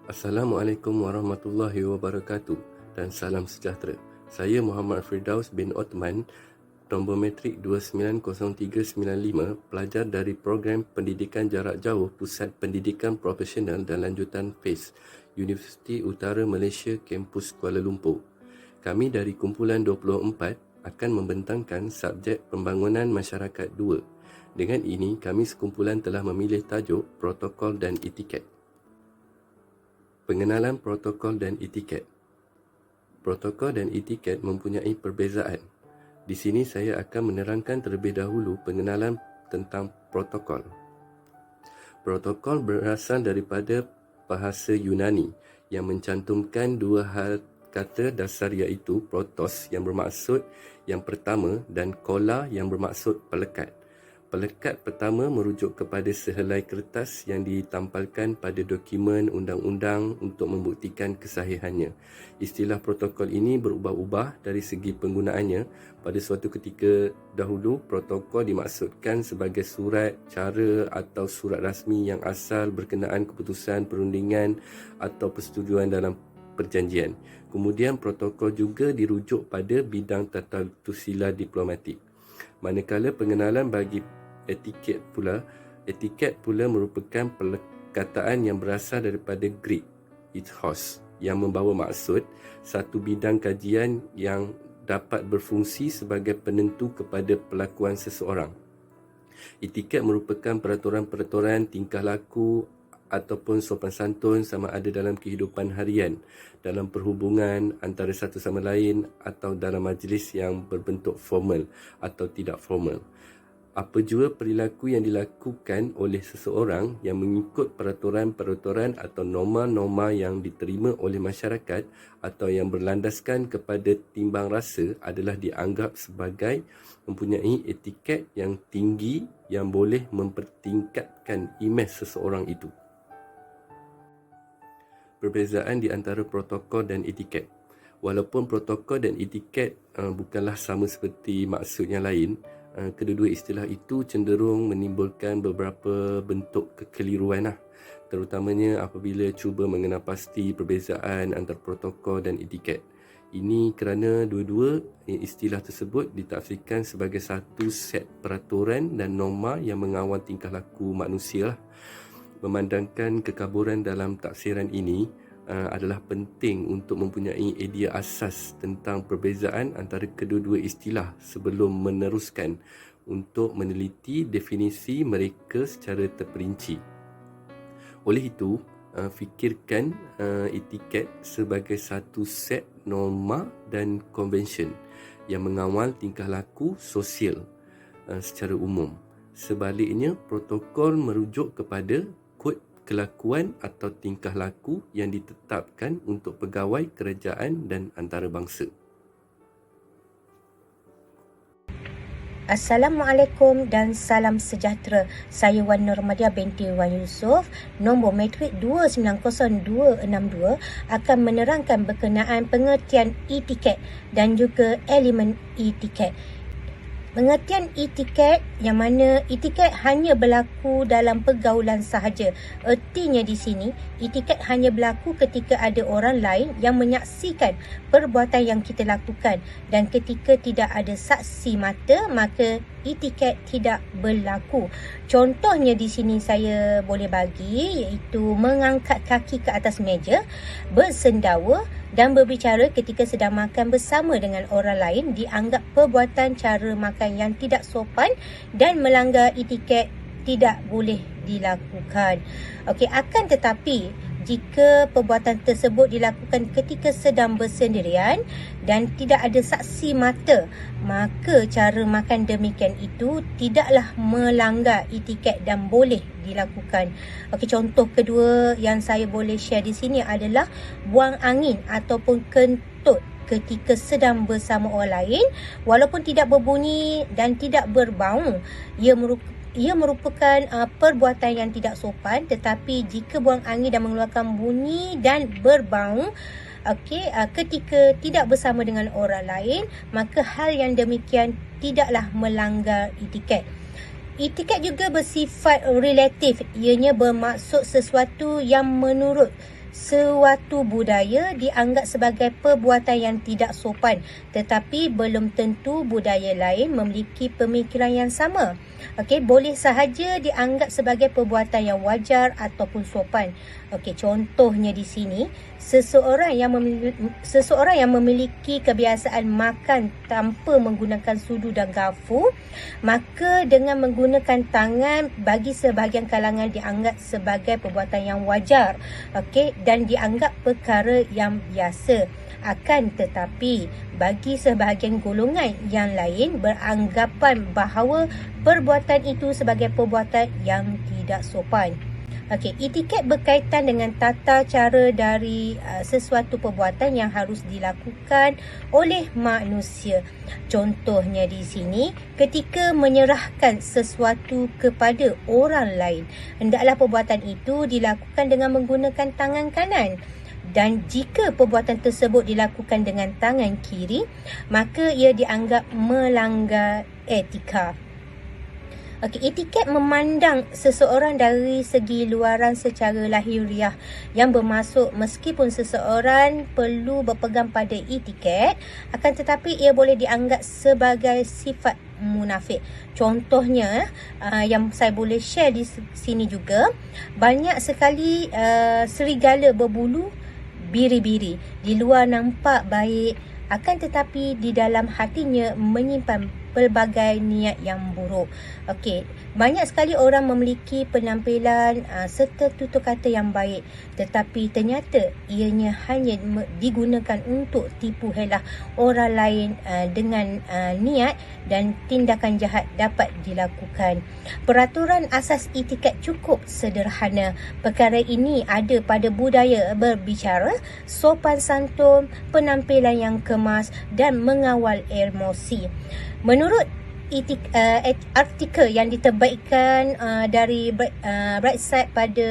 Assalamualaikum warahmatullahi wabarakatuh dan salam sejahtera. Saya Muhammad Firdaus bin Othman, nombor metrik 290395, pelajar dari program Pendidikan Jarak Jauh Pusat Pendidikan Profesional dan Lanjutan PACE, Universiti Utara Malaysia, Kampus Kuala Lumpur. Kami dari kumpulan 24 akan membentangkan subjek Pembangunan Masyarakat 2. Dengan ini, kami sekumpulan telah memilih tajuk Protokol dan Etiket. Pengenalan protokol dan etiket. Protokol dan etiket mempunyai perbezaan. Di sini saya akan menerangkan terlebih dahulu pengenalan tentang protokol. Protokol berasal daripada bahasa Yunani yang mencantumkan dua hal kata dasar iaitu protos yang bermaksud yang pertama dan kola yang bermaksud pelekat. Pelekat pertama merujuk kepada sehelai kertas yang ditampalkan pada dokumen undang-undang untuk membuktikan kesahihannya. Istilah protokol ini berubah-ubah dari segi penggunaannya. Pada suatu ketika dahulu, protokol dimaksudkan sebagai surat, cara atau surat rasmi yang asal berkenaan keputusan perundingan atau persetujuan dalam perjanjian. Kemudian protokol juga dirujuk pada bidang tata ususila diplomatik. Manakala pengenalan bagi etiket pula merupakan perkataan yang berasal daripada Greek ethos yang membawa maksud satu bidang kajian yang dapat berfungsi sebagai penentu kepada perlakuan seseorang. Etiket merupakan peraturan-peraturan tingkah laku ataupun sopan santun sama ada dalam kehidupan harian, dalam perhubungan antara satu sama lain atau dalam majlis yang berbentuk formal atau tidak formal. Apa jua perilaku yang dilakukan oleh seseorang yang mengikut peraturan-peraturan atau norma-norma yang diterima oleh masyarakat atau yang berlandaskan kepada timbang rasa adalah dianggap sebagai mempunyai etiket yang tinggi yang boleh mempertingkatkan imej seseorang itu. Perbezaan di antara protokol dan etiket. Walaupun protokol dan etiket bukanlah sama seperti maksud yang lain, kedua-dua istilah itu cenderung menimbulkan beberapa bentuk kekeliruan terutamanya apabila cuba mengenal pasti perbezaan antara protokol dan etiket. Ini kerana dua-dua istilah tersebut ditafsirkan sebagai satu set peraturan dan norma yang mengawal tingkah laku manusia. Memandangkan kekaburan dalam tafsiran ini adalah penting untuk mempunyai idea asas tentang perbezaan antara kedua-dua istilah sebelum meneruskan untuk meneliti definisi mereka secara terperinci. Oleh itu, fikirkan etiket sebagai satu set norma dan konvensyen yang mengawal tingkah laku sosial secara umum. Sebaliknya, protokol merujuk kepada kelakuan atau tingkah laku yang ditetapkan untuk pegawai kerajaan dan antarabangsa. Assalamualaikum dan salam sejahtera. Saya Wan Nurmadia binti Wan Yusof, nombor metrik 290262 akan menerangkan berkenaan pengertian etiket dan juga elemen etiket. Pengertian etiket yang mana etiket hanya berlaku dalam pergaulan sahaja. Ertinya di sini, etiket hanya berlaku ketika ada orang lain yang menyaksikan perbuatan yang kita lakukan, dan ketika tidak ada saksi mata, maka etiket tidak berlaku. Contohnya di sini saya boleh bagi, iaitu mengangkat kaki ke atas meja, bersendawa dan berbicara ketika sedang makan bersama dengan orang lain dianggap perbuatan cara makan yang tidak sopan dan melanggar etiket tidak boleh dilakukan. Okey, akan tetapi jika perbuatan tersebut dilakukan ketika sedang bersendirian dan tidak ada saksi mata, maka cara makan demikian itu tidaklah melanggar etiket dan boleh dilakukan. Okey, contoh kedua yang saya boleh share di sini adalah buang angin ataupun kentut ketika sedang bersama orang lain walaupun tidak berbunyi dan tidak berbau. Ia merupakan perbuatan yang tidak sopan, tetapi jika buang angin dan mengeluarkan bunyi dan berbau ketika tidak bersama dengan orang lain, maka hal yang demikian tidaklah melanggar etiket. Etiket juga bersifat relatif, ianya bermaksud sesuatu yang menurut suatu budaya dianggap sebagai perbuatan yang tidak sopan, tetapi belum tentu budaya lain memiliki pemikiran yang sama. Okey, boleh sahaja dianggap sebagai perbuatan yang wajar ataupun sopan. Okey, contohnya di sini, seseorang yang memiliki kebiasaan makan tanpa menggunakan sudu dan garpu, maka dengan menggunakan tangan bagi sebahagian kalangan dianggap sebagai perbuatan yang wajar. Okey, dan dianggap perkara yang biasa. Akan tetapi, bagi sebahagian golongan yang lain beranggapan bahawa perbuatan itu sebagai perbuatan yang tidak sopan. Okey, etiket berkaitan dengan tata cara dari sesuatu perbuatan yang harus dilakukan oleh manusia. Contohnya di sini, ketika menyerahkan sesuatu kepada orang lain, hendaklah perbuatan itu dilakukan dengan menggunakan tangan kanan. Dan jika perbuatan tersebut dilakukan dengan tangan kiri, maka ia dianggap melanggar etika. Okey, etiket memandang seseorang dari segi luaran secara lahiriah, yang bermaksud meskipun seseorang perlu berpegang pada etiket, akan tetapi ia boleh dianggap sebagai sifat munafik. Contohnya yang saya boleh share di sini juga, banyak sekali serigala berbulu biri-biri. Di luar nampak baik, akan tetapi di dalam hatinya menyimpan pelbagai niat yang buruk. Okey, banyak sekali orang memiliki penampilan serta tutur kata yang baik, tetapi ternyata ianya hanya digunakan untuk tipu helah orang lain dengan niat dan tindakan jahat dapat dilakukan. Peraturan asas etiket cukup sederhana. Perkara ini ada pada budaya berbicara, sopan santun, penampilan yang kemas dan mengawal emosi. Menurut artikel yang diterbaikkan dari Brightside pada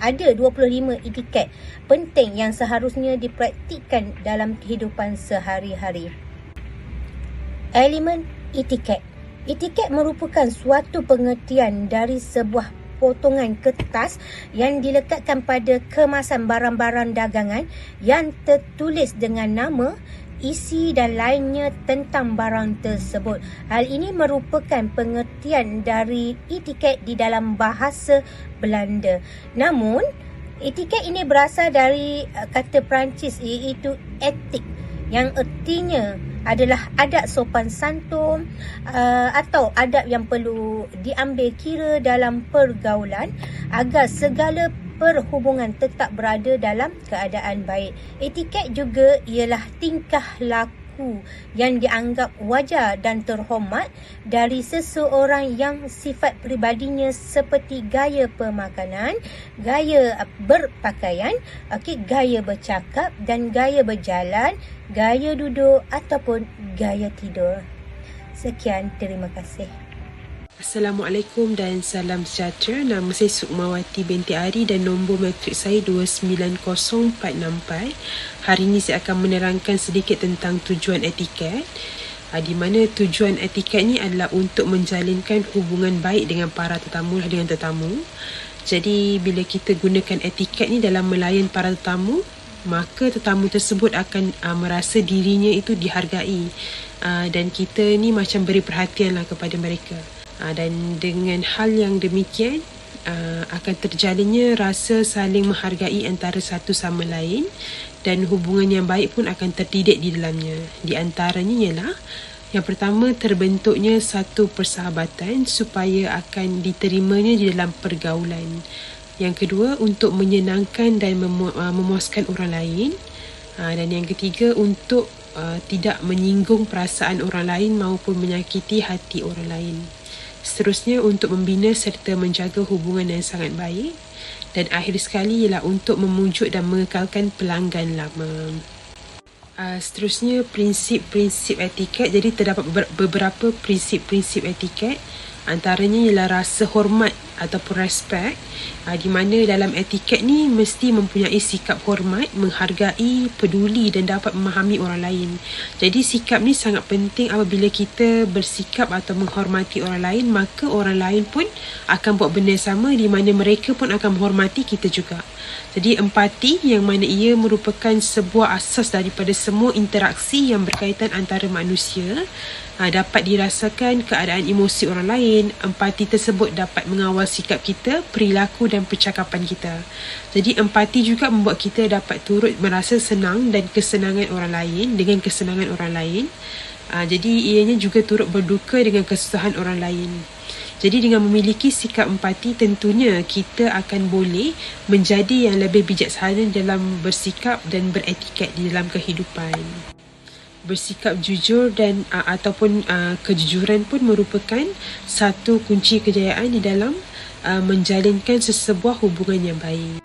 ada 25 etiket penting yang seharusnya dipraktikkan dalam kehidupan sehari-hari. Elemen etiket. Etiket merupakan suatu pengertian dari sebuah potongan kertas yang dilekatkan pada kemasan barang-barang dagangan yang tertulis dengan nama, isi dan lainnya tentang barang tersebut. Hal ini merupakan pengertian dari etiket di dalam bahasa Belanda. Namun, etiket ini berasal dari kata Perancis iaitu etik, yang ertinya adalah adab sopan santun atau adab yang perlu diambil kira dalam pergaulan agar segala perhubungan tetap berada dalam keadaan baik. Etiket juga ialah tingkah laku yang dianggap wajar dan terhormat dari seseorang yang sifat peribadinya seperti gaya permakanan, gaya berpakaian, gaya bercakap dan gaya berjalan, gaya duduk ataupun gaya tidur. Sekian, terima kasih. Assalamualaikum dan salam sejahtera. Nama saya Sukmawati binti Ari dan nombor matrik saya 290464. Hari ini saya akan menerangkan sedikit tentang tujuan etiket. Di mana tujuan etiket ni adalah untuk menjalinkan hubungan baik dengan para tetamu dengan tetamu. Jadi bila kita gunakan etiket ni dalam melayan para tetamu, maka tetamu tersebut akan merasa dirinya itu dihargai, dan kita ni macam beri perhatianlah kepada mereka. Dan dengan hal yang demikian akan terjalinnya rasa saling menghargai antara satu sama lain, dan hubungan yang baik pun akan terdidik di dalamnya. Di antaranya ialah yang pertama, terbentuknya satu persahabatan supaya akan diterimanya di dalam pergaulan. Yang kedua, untuk menyenangkan dan memuaskan orang lain. Dan yang ketiga, untuk tidak menyinggung perasaan orang lain maupun menyakiti hati orang lain. Seterusnya, untuk membina serta menjaga hubungan yang sangat baik. Dan akhir sekali ialah untuk memujuk dan mengekalkan pelanggan lama. Seterusnya, prinsip-prinsip etiket. Jadi terdapat beberapa prinsip-prinsip etiket. Antaranya ialah rasa hormat ataupun respect, di mana dalam etiket ni mesti mempunyai sikap hormat, menghargai, peduli dan dapat memahami orang lain. Jadi sikap ni sangat penting. Apabila kita bersikap atau menghormati orang lain, maka orang lain pun akan buat benda sama, di mana mereka pun akan menghormati kita juga. Jadi empati yang mana ia merupakan sebuah asas daripada semua interaksi yang berkaitan antara manusia, dapat dirasakan keadaan emosi orang lain. Empati tersebut dapat mengawal sikap kita, perilaku dan percakapan kita. Jadi empati juga membuat kita dapat turut merasa senang dan kesenangan orang lain dengan kesenangan orang lain. Jadi ianya juga turut berduka dengan kesusahan orang lain. Jadi dengan memiliki sikap empati, tentunya kita akan boleh menjadi yang lebih bijaksana dalam bersikap dan beretiket di dalam kehidupan. Bersikap jujur dan ataupun kejujuran pun merupakan satu kunci kejayaan di dalam menjalinkan sesebuah hubungan yang baik.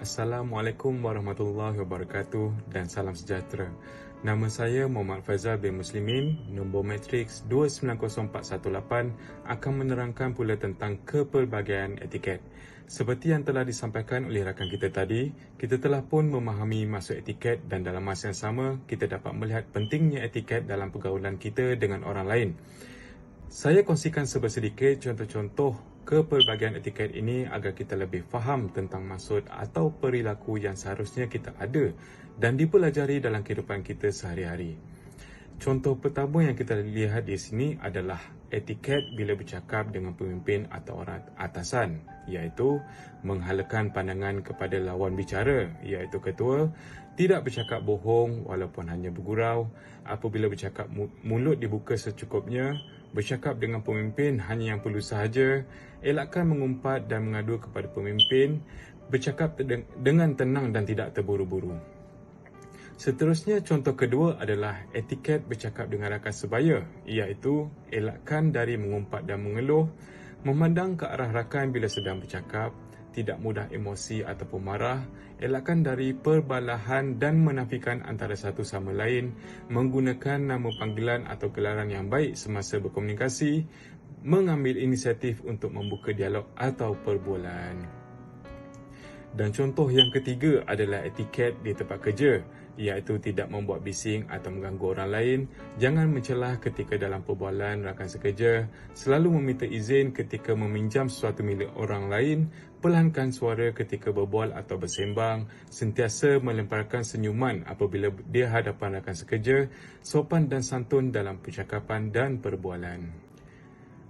Assalamualaikum warahmatullahi wabarakatuh dan salam sejahtera. Nama saya Muhammad Faizal bin Muslimin, nombor matriks 290418, akan menerangkan pula tentang kepelbagaian etiket. Seperti yang telah disampaikan oleh rakan kita tadi, kita telah pun memahami maksud etiket dan dalam masa yang sama, kita dapat melihat pentingnya etiket dalam pergaulan kita dengan orang lain. Saya kongsikan sedikit contoh-contoh kepelbagaian etiket ini agar kita lebih faham tentang maksud atau perilaku yang seharusnya kita ada dan dipelajari dalam kehidupan kita sehari-hari. Contoh pertama yang kita lihat di sini adalah etiket bila bercakap dengan pemimpin atau orang atasan, iaitu menghalakan pandangan kepada lawan bicara, iaitu ketua, tidak bercakap bohong walaupun hanya bergurau, apabila bercakap mulut dibuka secukupnya, bercakap dengan pemimpin hanya yang perlu sahaja, elakkan mengumpat dan mengadu kepada pemimpin, bercakap dengan tenang dan tidak terburu-buru. Seterusnya, contoh kedua adalah etiket bercakap dengan rakan sebaya, iaitu elakkan dari mengumpat dan mengeluh, memandang ke arah rakan bila sedang bercakap, tidak mudah emosi ataupun marah, elakkan dari perbalahan dan menafikan antara satu sama lain, menggunakan nama panggilan atau gelaran yang baik semasa berkomunikasi, mengambil inisiatif untuk membuka dialog atau perbualan. Dan contoh yang ketiga adalah etiket di tempat kerja, iaitu tidak membuat bising atau mengganggu orang lain, jangan mencelah ketika dalam perbualan rakan sekerja, selalu meminta izin ketika meminjam sesuatu milik orang lain, perlahankan suara ketika berbual atau bersembang, sentiasa melemparkan senyuman apabila di hadapan rakan sekerja, sopan dan santun dalam percakapan dan perbualan.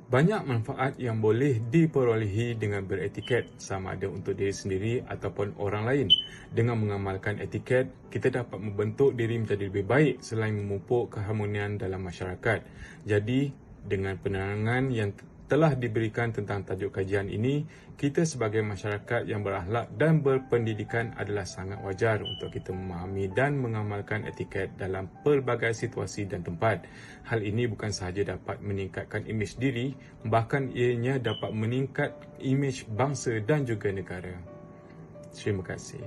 Banyak manfaat yang boleh diperolehi dengan beretiket, sama ada untuk diri sendiri ataupun orang lain. Dengan mengamalkan etiket, kita dapat membentuk diri menjadi lebih baik selain memupuk keharmonian dalam masyarakat. Jadi, dengan penerangan yang telah diberikan tentang tajuk kajian ini, kita sebagai masyarakat yang berakhlak dan berpendidikan adalah sangat wajar untuk kita memahami dan mengamalkan etiket dalam pelbagai situasi dan tempat. Hal ini bukan sahaja dapat meningkatkan imej diri, bahkan ianya dapat meningkat imej bangsa dan juga negara. Terima kasih.